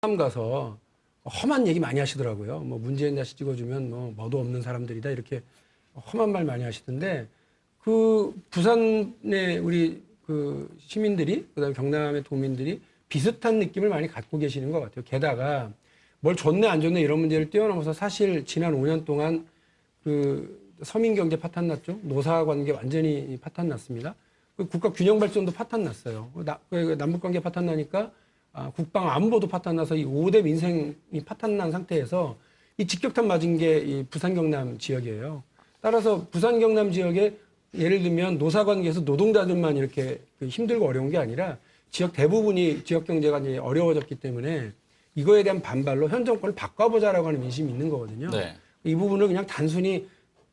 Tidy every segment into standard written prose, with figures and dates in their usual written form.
호남 가서 험한 얘기 많이 하시더라고요. 뭐 문재인 다시 찍어주면 뭐 뭐도 없는 사람들이다 이렇게 험한 말 많이 하시던데 그 부산의 우리 그 시민들이 그다음에 경남의 도민들이 비슷한 느낌을 많이 갖고 계시는 것 같아요. 게다가 뭘 좋네 안 좋네 이런 문제를 뛰어넘어서 사실 지난 5년 동안 그 서민 경제 파탄 났죠. 노사 관계 완전히 파탄 났습니다. 국가 균형 발전도 파탄 났어요. 남북 관계 파탄 나니까 국방 안보도 파탄 나서 이 5대 민생이 파탄 난 상태에서 이 직격탄 맞은 게 이 부산 경남 지역이에요. 따라서 부산 경남 지역에 예를 들면 노사 관계에서 노동자들만 이렇게 힘들고 어려운 게 아니라 지역 대부분이 지역 경제가 이제 어려워졌기 때문에 이거에 대한 반발로 현 정권을 바꿔보자라고 하는 민심이 있는 거거든요. 네. 이 부분을 그냥 단순히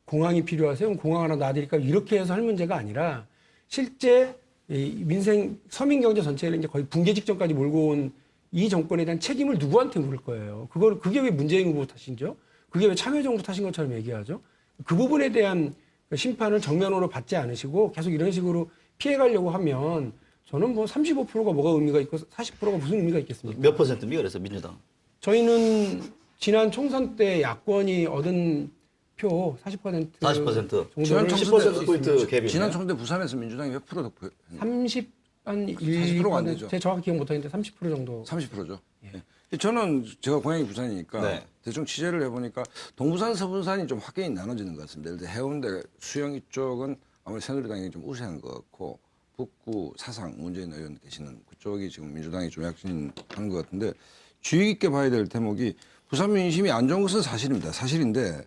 공항이 필요하세요? 공항 하나 놔드릴까? 이렇게 해서 할 문제가 아니라 실제 이 민생 서민 경제 전체를 이제 거의 붕괴 직전까지 몰고 온 이 정권에 대한 책임을 누구한테 물을 거예요. 그게 왜 문재인 후보 탓이죠? 그게 왜 참여정부 탓인 것처럼 얘기하죠? 그 부분에 대한 심판을 정면으로 받지 않으시고 계속 이런 식으로 피해가려고 하면 저는 뭐 35%가 뭐가 의미가 있고 40%가 무슨 의미가 있겠습니까? 몇 퍼센트입니까? 그래서 민주당? 저희는 지난 총선 때 야권이 얻은 표 40% 40% 정도를 10%포인트 갭이네요. 지난 총선 때 부산에서 민주당이 몇 프로 득표? 40%가 안 되죠. 제가 정확히 기억 못하는데 30% 정도. 30%죠. 예. 저는 제가 고향이 부산이니까 네. 대충 취재를 해보니까 동부산, 서부산이 좀 확연히 나눠지는 것 같습니다. 예를 들어 해운대, 수영 이쪽은 아무래도 새누리당이 좀 우세한 것 같고 북구, 사상, 문재인 의원 계시는 그쪽이 지금 민주당이 좀 약진한 것 같은데 주의 깊게 봐야 될 대목이 부산 민심이 안 좋은 것은 사실입니다. 사실인데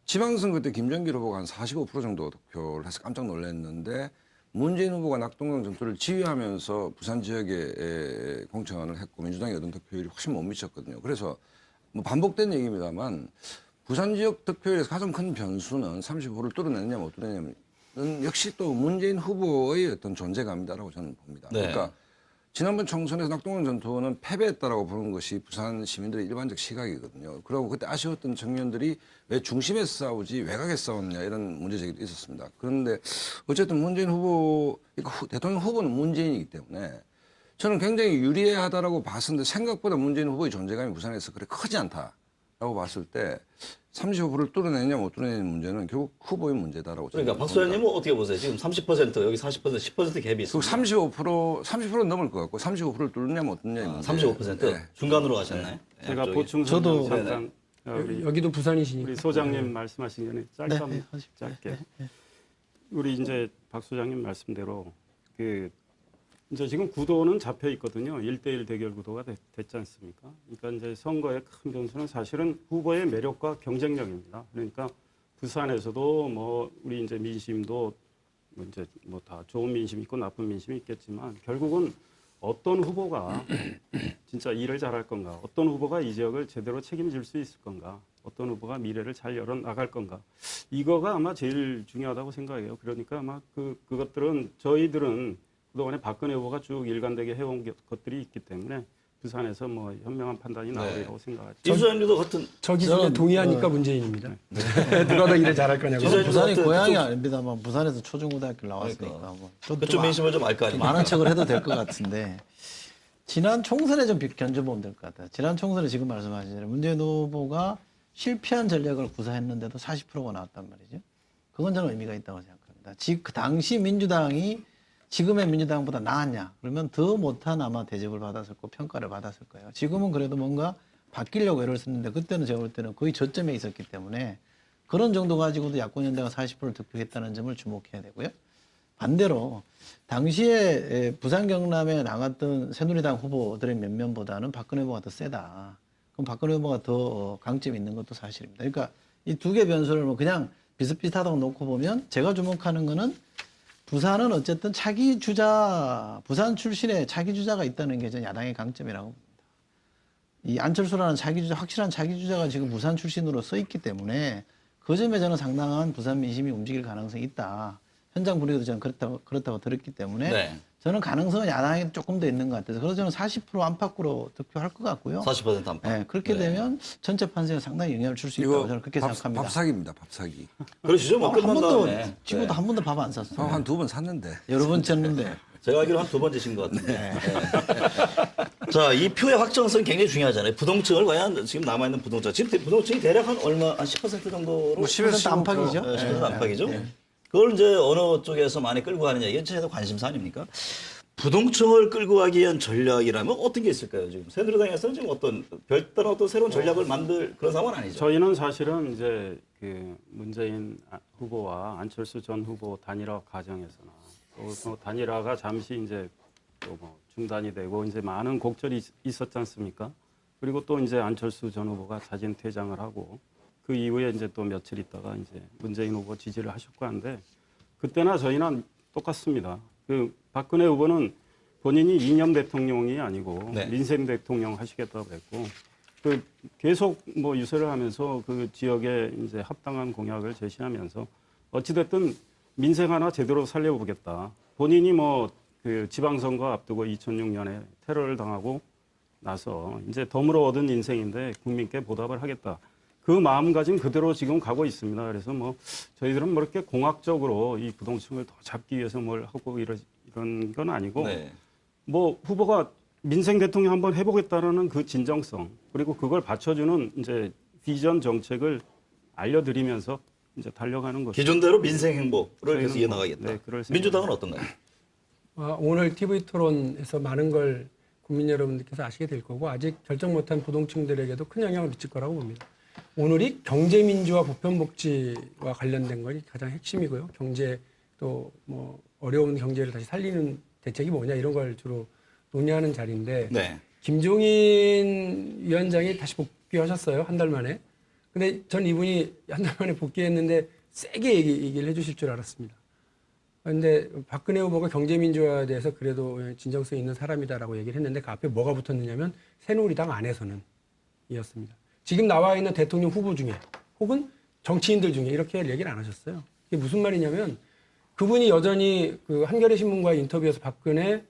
지방선거 때 김정길 후보가 한 45% 정도 득표를 해서 깜짝 놀랐는데 문재인 후보가 낙동강 전투를 지휘하면서 부산 지역에 공천을 했고 민주당이 얻은 득표율이 훨씬 못 미쳤거든요. 그래서 뭐 반복된 얘기입니다만 부산 지역 득표율에서 가장 큰 변수는 35%를 뚫어내느냐 못 뚫어내냐는 역시 또 문재인 후보의 어떤 존재감이다라고 저는 봅니다. 네. 그러니까 지난번 총선에서 낙동강 전투는 패배했다라고 보는 것이 부산 시민들의 일반적 시각이거든요. 그리고 그때 아쉬웠던 청년들이 왜 중심에서 싸우지 외곽에서 싸웠냐 이런 문제 제기도 있었습니다. 그런데 어쨌든 문재인 후보, 그러니까 대통령 후보는 문재인이기 때문에 저는 굉장히 유리하다라고 봤었는데 생각보다 문재인 후보의 존재감이 부산에서 그렇게 크지 않다라고 봤을 때 35%를 뚫어내냐 못 뚫어내는 문제는 결국 후보의 문제다라고 그러니까 박 소장님은 어떻게 보세요? 지금 30% 여기 40% 10% 갭이 있습니다. 30%는 넘을 것 같고 35%를 뚫느냐 못 뚫느냐 문제. 35% 네. 중간으로 가셨나요? 네. 제가 앞쪽에. 보충 저도 잠깐 여기도 부산이시니까. 우리 소장님 말씀하신 전에 짧게 네, 짧게 우리 이제 박 소장님 말씀대로 그 이제 지금 구도는 잡혀 있거든요. 1대1 대결 구도가 됐지 않습니까? 그러니까 이제 선거의 큰 변수는 사실은 후보의 매력과 경쟁력입니다. 그러니까 부산에서도 뭐 우리 이제 민심도 뭐 이제 뭐 다 좋은 민심이 있고 나쁜 민심이 있겠지만 결국은 어떤 후보가 진짜 일을 잘할 건가, 어떤 후보가 이 지역을 제대로 책임질 수 있을 건가, 어떤 후보가 미래를 잘 열어 나갈 건가, 이거가 아마 제일 중요하다고 생각해요. 그러니까 아마 그것들은 저희들은 그동안에 박근혜 후보가 쭉 일관되게 해온 것들이 있기 때문에 부산에서 뭐 현명한 판단이 나오리라고 생각하죠. 임 소장님도 같은 저기 중에 동의하니까 문재인입니다. 누가 더 일을 잘할 거냐고. 부산이 어떤 고향이 그쪽- 아닙니다만 부산에서 초중고등학교를 나왔으니까 그러니까. 뭐 그쪽 민심을 좀 알 거 아닙니까? 많은 척을 해도 될 것 같은데 지난 총선에 좀 견줘보면 될 것 같아요. 지난 총선에 지금 말씀하신 대로 문재인 후보가 실패한 전략을 구사했는데도 40%가 나왔단 말이죠. 그건 저는 의미가 있다고 생각합니다. 그 당시 민주당이 지금의 민주당보다 나았냐? 그러면 더 못한 아마 대접을 받았을 거고 평가를 받았을 거예요. 지금은 그래도 뭔가 바뀌려고 애를 썼는데 그때는 제가 볼 때는 거의 저점에 있었기 때문에 그런 정도 가지고도 야권연대가 40%를 득표했다는 점을 주목해야 되고요. 반대로 당시에 부산 경남에 나갔던 새누리당 후보들의 면면보다는 박근혜 후보가 더 세다. 그럼 박근혜 후보가 더 강점이 있는 것도 사실입니다. 그러니까 이 두 개 변수를 뭐 그냥 비슷비슷하다고 놓고 보면 제가 주목하는 거는 부산은 어쨌든 차기 주자, 부산 출신의 차기 주자가 있다는 게 전 야당의 강점이라고 봅니다. 이 안철수라는 차기 주자, 확실한 차기 주자가 지금 부산 출신으로 써 있기 때문에 그 점에 저는 상당한 부산 민심이 움직일 가능성이 있다. 현장 분위기도 저는 그렇다고 들었기 때문에 네. 저는 가능성은 야당에 조금 더 있는 것 같아서 그래서 저는 40% 안팎으로 득표할 것 같고요. 40% 안팎. 네, 그렇게 네. 되면 전체 판세에 상당히 영향을 줄 수 있다고 저는 그렇게 생각합니다. 밥사기입니다. 밥사기. 그러시죠? 뭐 한 끝난 번도 다음에. 지금도 네. 한 번도 밥 안 샀어요. 밥 한 2번 샀는데. 여러 번 쳤는데. 제가 알기로 한 2번 드신 것 같은데. 네. 자, 이 표의 확정성 굉장히 중요하잖아요. 부동층을 과연 지금 남아있는 부동층. 지금 부동층이 대략 한 얼마, 한 10% 정도로. 뭐 10에서 10% 안팎이죠. 10% 안팎이죠. 그걸 이제 어느 쪽에서 많이 끌고 가느냐. 이게 저희도 관심사 아닙니까? 부동층을 끌고 가기 위한 전략이라면 어떤 게 있을까요? 지금 새누리당에서는 지금 어떤 별다른 어떤 새로운 전략을 만들 그런 상황은 아니죠. 저희는 사실은 이제 그 문재인 후보와 안철수 전 후보 단일화 과정에서나 또 단일화가 잠시 이제 또 뭐 중단이 되고 이제 많은 곡절이 있었지 않습니까? 그리고 또 이제 안철수 전 후보가 자진 퇴장을 하고 그 이후에 이제 또 며칠 있다가 이제 문재인 후보 지지를 하셨고 한데 그때나 저희는 똑같습니다. 그 박근혜 후보는 본인이 이념 대통령이 아니고 네. 민생 대통령 하시겠다고 그랬고 그 계속 뭐 유세를 하면서 그 지역에 이제 합당한 공약을 제시하면서 어찌됐든 민생 하나 제대로 살려보겠다. 본인이 뭐 그 지방선거 앞두고 2006년에 테러를 당하고 나서 이제 덤으로 얻은 인생인데 국민께 보답을 하겠다. 그 마음가짐 그대로 지금 가고 있습니다. 그래서 뭐 저희들은 뭐 이렇게 공학적으로 이 부동층을 더 잡기 위해서 뭘 하고 이런 건 아니고 네. 뭐 후보가 민생 대통령 한번 해보겠다라는 그 진정성 그리고 그걸 받쳐주는 이제 비전 정책을 알려드리면서 이제 달려가는 거죠. 기존대로 민생 행보를 계속 저희는 이어나가겠다. 네, 그럴 생각입니다. 민주당은 어떤가요? 오늘 TV 토론에서 많은 걸 국민 여러분들께서 아시게 될 거고 아직 결정 못한 부동층들에게도 큰 영향을 미칠 거라고 봅니다. 오늘이 경제민주화 보편복지와 관련된 것이 가장 핵심이고요. 경제 또 뭐 어려운 경제를 다시 살리는 대책이 뭐냐 이런 걸 주로 논의하는 자리인데 네. 김종인 위원장이 다시 복귀하셨어요. 한 달 만에. 근데 전 이분이 한 달 만에 복귀했는데 세게 얘기를 해주실 줄 알았습니다. 그런데 박근혜 후보가 경제민주화에 대해서 그래도 진정성 있는 사람이다라고 얘기를 했는데 그 앞에 뭐가 붙었느냐면 새누리당 안에서는 이었습니다. 지금 나와 있는 대통령 후보 중에 혹은 정치인들 중에 이렇게 얘기를 안 하셨어요. 이게 무슨 말이냐면 그분이 여전히 그 한겨레 신문과의 인터뷰에서 박근혜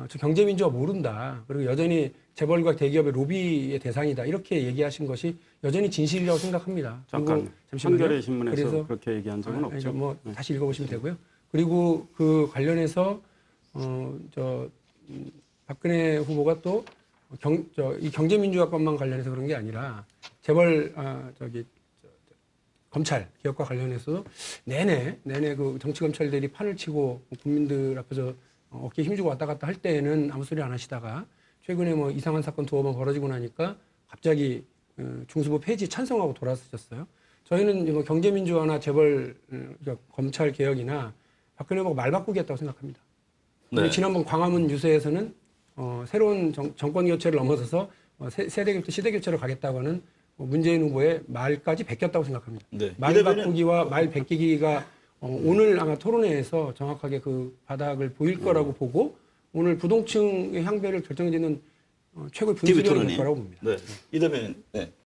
저 경제민주화 모른다. 그리고 여전히 재벌과 대기업의 로비의 대상이다. 이렇게 얘기하신 것이 여전히 진실이라고 생각합니다. 잠깐 잠시만요. 한겨레 신문에서 그래서 그렇게 얘기한 적은 없죠. 뭐 다시 읽어보시면 되고요. 그리고 그 관련해서 박근혜 후보가 또 이 경제민주화법만 관련해서 그런 게 아니라 재벌 검찰 개혁과 관련해서 내내 그 정치 검찰들이 판을 치고 국민들 앞에서 어깨에 힘주고 왔다 갔다 할 때에는 아무 소리 안 하시다가 최근에 뭐 이상한 사건 두어 번 벌어지고 나니까 갑자기 중수부 폐지 찬성하고 돌아서셨어요. 저희는 뭐 경제민주화나 재벌 그러니까 검찰 개혁이나 박근혜 후보가 말 바꾸겠다고 생각합니다. 네. 지난번 광화문 유세에서는 새로운 정권 교체를 넘어서서 세대 교체, 시대 교체로 가겠다고 하는 문재인 후보의 말까지 베꼈다고 생각합니다. 네. 말 바꾸기와 말 베끼기가 오늘 아마 토론회에서 정확하게 그 바닥을 보일 거라고 보고 오늘 부동층의 향배를 결정짓는 최고의 분수령이 될 거라고 봅니다. 네. 이 대변인. 네.